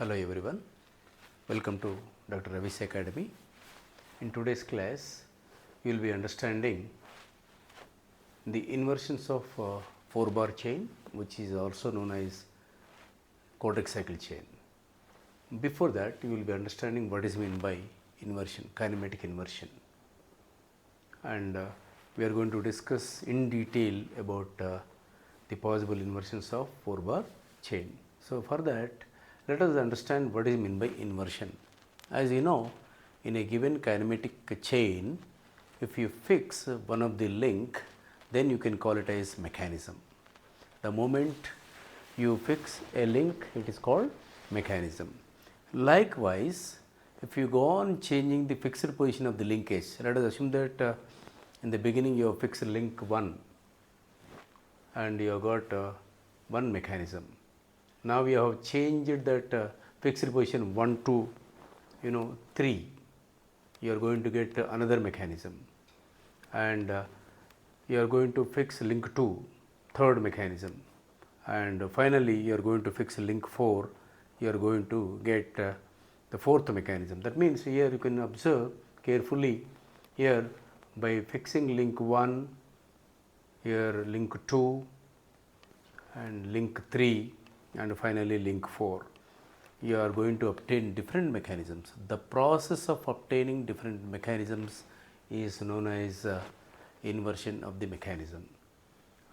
Hello everyone, welcome to Dr. Ravi's Academy. In today's class, you will be understanding the inversions of 4-bar chain, which is also known as Quadric cycle chain. Before that, you will be understanding what is meant by inversion, kinematic inversion, and we are going to discuss in detail about the possible inversions of 4-bar chain. So, for that, let us understand what is meant by inversion. As you know, in a given kinematic chain, if you fix one of the link, then you can call it as mechanism. The moment you fix a link, it is called mechanism. Likewise, if you go on changing the fixed position of the linkage, let us assume that in the beginning you have fixed link 1 and you have got one mechanism. Now we have changed that fixed position 1 to 3, you are going to get another mechanism, and you are going to fix link 2, third mechanism, and finally you are going to fix link 4, you are going to get the fourth mechanism. That means here you can observe carefully here by fixing link 1, here link 2 and link 3 and finally link 4, you are going to obtain different mechanisms. The process of obtaining different mechanisms is known as inversion of the mechanism.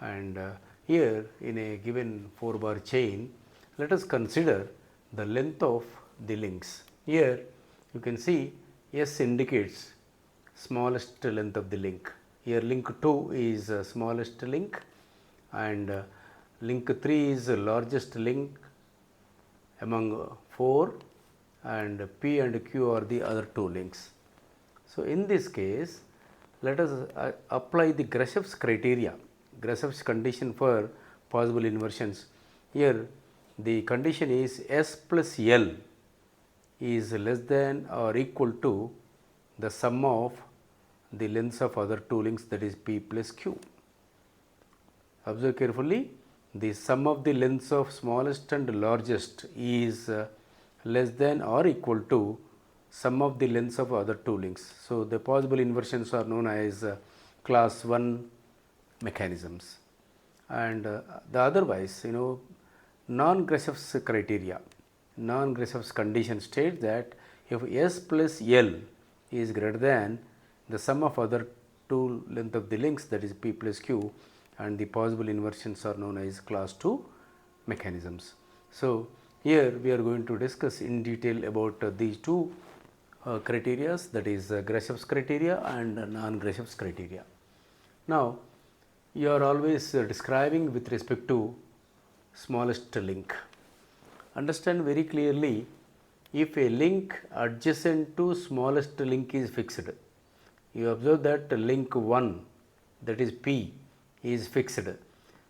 And here in a given 4-bar chain, let us consider the length of the links. Here you can see S indicates smallest length of the link. Here link 2 is smallest link, and link 3 is the largest link among 4, and P and Q are the other 2 links. So, in this case, let us apply the Grashoff's criteria, Grashoff's condition for possible inversions. Here the condition is S plus L is less than or equal to the sum of the lengths of other 2 links, that is P plus Q. Observe carefully, the sum of the lengths of smallest and largest is less than or equal to sum of the lengths of other 2 links. So, the possible inversions are known as class 1 mechanisms, and the otherwise non-Grashoff's criteria, non-Grashoff's condition states that if S plus L is greater than the sum of other 2 length of the links, that is P plus Q, and the possible inversions are known as class 2 mechanisms. So, here we are going to discuss in detail about these 2 criteria, that is Grashoff's criteria and non-Grashoff's criteria. Now, you are always describing with respect to smallest link. Understand very clearly, if a link adjacent to smallest link is fixed, you observe that link 1, that is P, is fixed.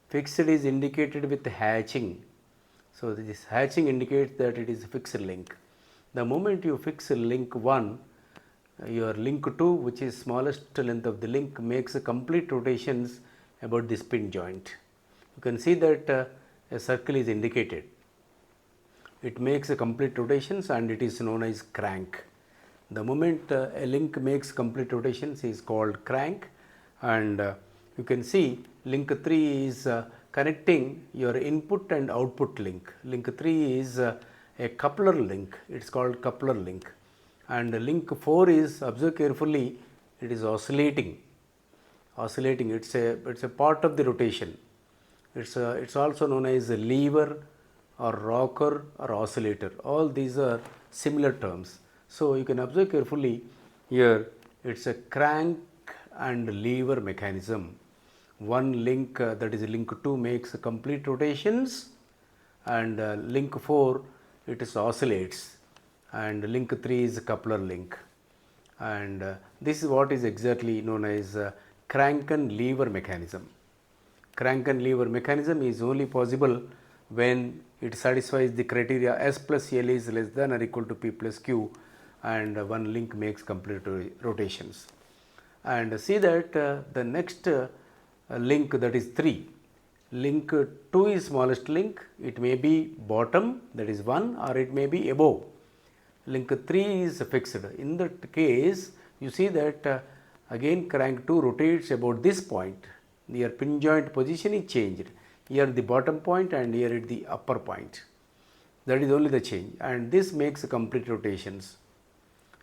Fixed is indicated with hatching. So, this hatching indicates that it is a fixed link. The moment you fix link 1, your link 2, which is smallest length of the link, makes a complete rotations about the spin joint. You can see that a circle is indicated. It makes a complete rotations and it is known as crank. The moment a link makes complete rotations is called crank, and you can see link 3 is connecting your input and output link. Link 3 is a coupler link, it is called coupler link, and link 4 is, observe carefully, it is oscillating. It's a part of the rotation. It's also known as a lever or rocker or oscillator. All these are similar terms. So, you can observe carefully here, it's a crank and lever mechanism. One link, that is link 2, makes complete rotations, and link 4 it is oscillates, and link 3 is coupler link, and this is what is exactly known as crank and lever mechanism. Crank and lever mechanism is only possible when it satisfies the criteria S plus L is less than or equal to P plus Q, and one link makes complete rotations. And see that the next link, that is 3, link 2 is smallest link, it may be bottom, that is 1, or it may be above. Link 3 is fixed. In that case, you see that again crank 2 rotates about this point. Your pin joint position is changed. Here the bottom point and here at the upper point. That is only the change, and this makes complete rotations.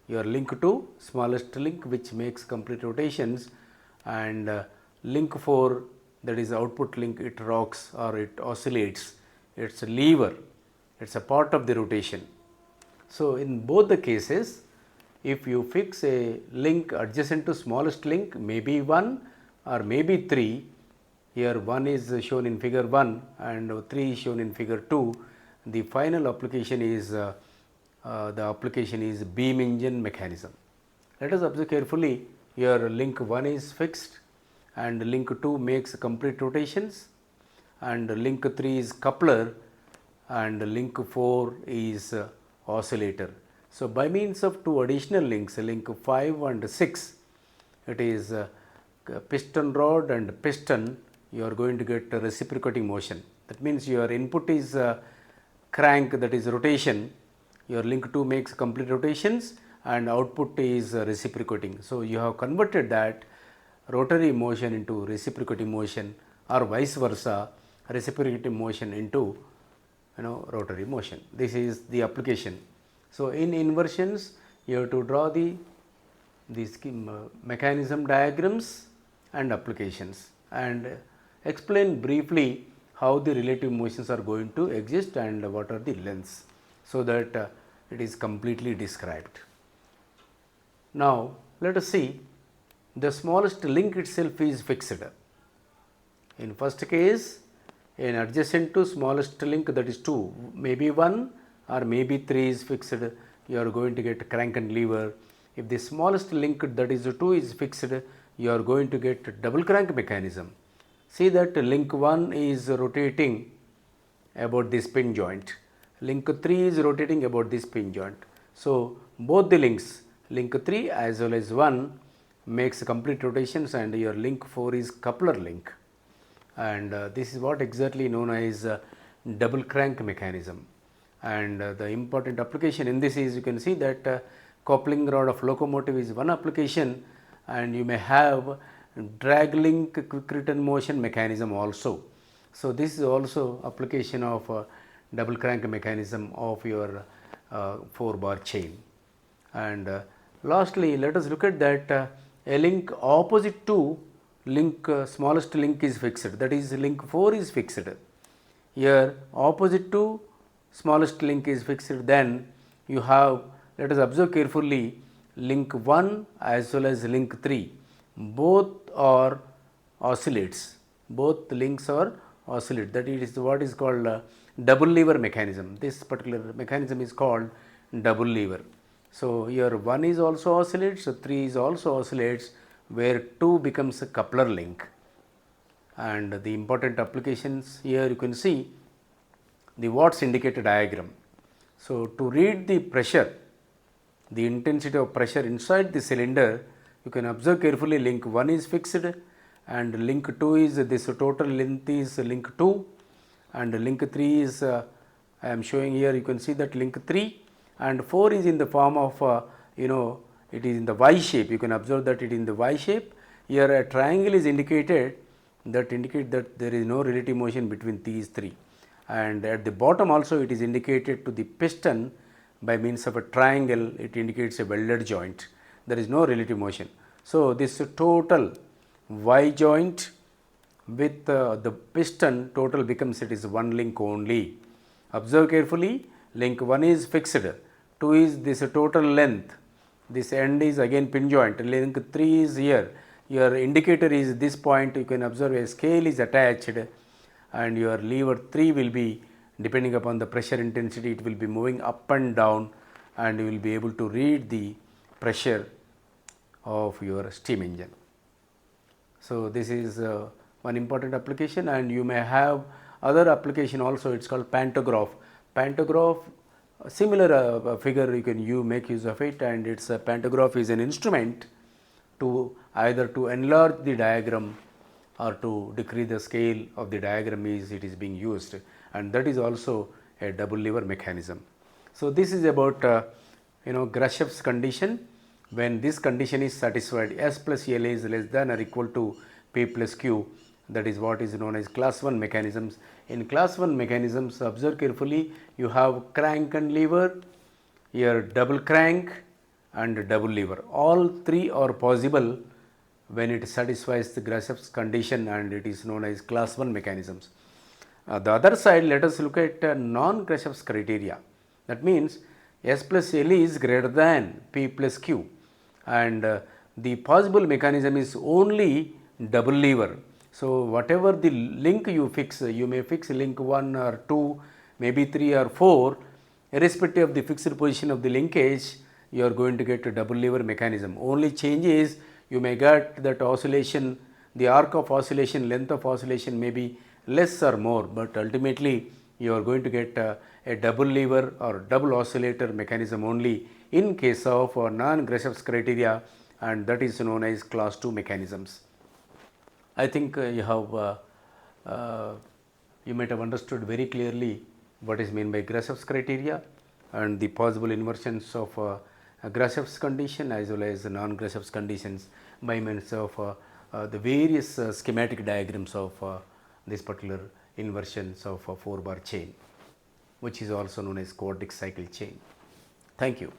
Your link 2 smallest link which makes complete rotations, and link 4, that is output link, it rocks or it oscillates. It's a lever, it's a part of the rotation. So in both the cases, if you fix a link adjacent to smallest link, maybe 1 or maybe 3, here 1 is shown in figure 1 and 3 is shown in figure 2, the final application is beam engine mechanism. Let us observe carefully. Here link 1 is fixed and link 2 makes complete rotations, and link 3 is coupler and link 4 is oscillator. So by means of 2 additional links, link 5 and 6, it is piston rod and piston, you are going to get a reciprocating motion. That means your input is crank, that is rotation, your link 2 makes complete rotations and output is reciprocating. So you have converted that rotary motion into reciprocating motion, or vice versa, reciprocating motion into rotary motion. This is the application. So in inversions, you have to draw the mechanism diagrams and applications, and explain briefly how the relative motions are going to exist and what are the lengths, so that it is completely described. Now let us see, the smallest link itself is fixed. In first case, an adjacent to smallest link, that is 2, maybe 1 or maybe 3 is fixed, you are going to get crank and lever. If the smallest link, that is 2, is fixed, you are going to get double crank mechanism. See that link 1 is rotating about this pin joint, link 3 is rotating about this pin joint. So both the links, link 3 as well as 1, makes complete rotations, and your link 4 is coupler link, and this is what exactly known as double crank mechanism. And the important application in this is, you can see that coupling rod of locomotive is one application, and you may have drag link quick return motion mechanism also. So this is also application of double crank mechanism of your 4-bar chain. And lastly, let us look at that a link opposite to link smallest link is fixed, that is link 4 is fixed. Here opposite to smallest link is fixed, then you have, let us observe carefully, link 1 as well as link 3, both are oscillates, both links are oscillate, that is what is called double lever mechanism. This particular mechanism is called double lever. So here 1 is also oscillates, 3 is also oscillates, where 2 becomes a coupler link. And the important applications here, you can see the Watts indicator diagram. So to read the pressure, the intensity of pressure inside the cylinder, you can observe carefully, link 1 is fixed and link 2 is, this total length is link 2, and link 3 is I am showing here, you can see that link 3, and 4 is in the form of it is in the Y shape. You can observe that it is in the Y shape. Here a triangle is indicated, that indicate that there is no relative motion between these 3, and at the bottom also it is indicated to the piston by means of a triangle, it indicates a welded joint, there is no relative motion. So this total Y joint with the piston total becomes, it is one link only. Observe carefully, link 1 is fixed, 2 is this total length, this end is again pin joint, link 3 is here, your indicator is this point, you can observe a scale is attached, and your lever 3 will be, depending upon the pressure intensity, it will be moving up and down, and you will be able to read the pressure of your steam engine. So this is one important application, and you may have other application also, it is called pantograph. Pantograph, similar figure, you make use of it, and its pantograph is an instrument to either to enlarge the diagram or to decrease the scale of the diagram it is being used, and that is also a double lever mechanism. So, this is about Grashoff's condition. When this condition is satisfied, S plus L is less than or equal to P plus Q, that is what is known as class 1 mechanisms. In class 1 mechanisms, observe carefully, you have crank and lever, here double crank and double lever. All three are possible when it satisfies the Grashoff's condition, and it is known as class 1 mechanisms. The other side, let us look at non-Grashoff's criteria. That means S plus L is greater than P plus Q, and the possible mechanism is only double lever. So, whatever the link you fix, you may fix link 1 or 2, maybe 3 or 4, irrespective of the fixed position of the linkage, you are going to get a double lever mechanism. Only change is you may get that oscillation, the arc of oscillation, length of oscillation may be less or more, but ultimately you are going to get a double lever or double oscillator mechanism only in case of non-Grashoff's criteria, and that is known as class 2 mechanisms. I think you might have understood very clearly what is meant by Grashoff's criteria and the possible inversions of Grashoff's condition as well as non-Grashoff's conditions by means of the various schematic diagrams of this particular inversions of a 4-bar chain, which is also known as quadric cycle chain. Thank you.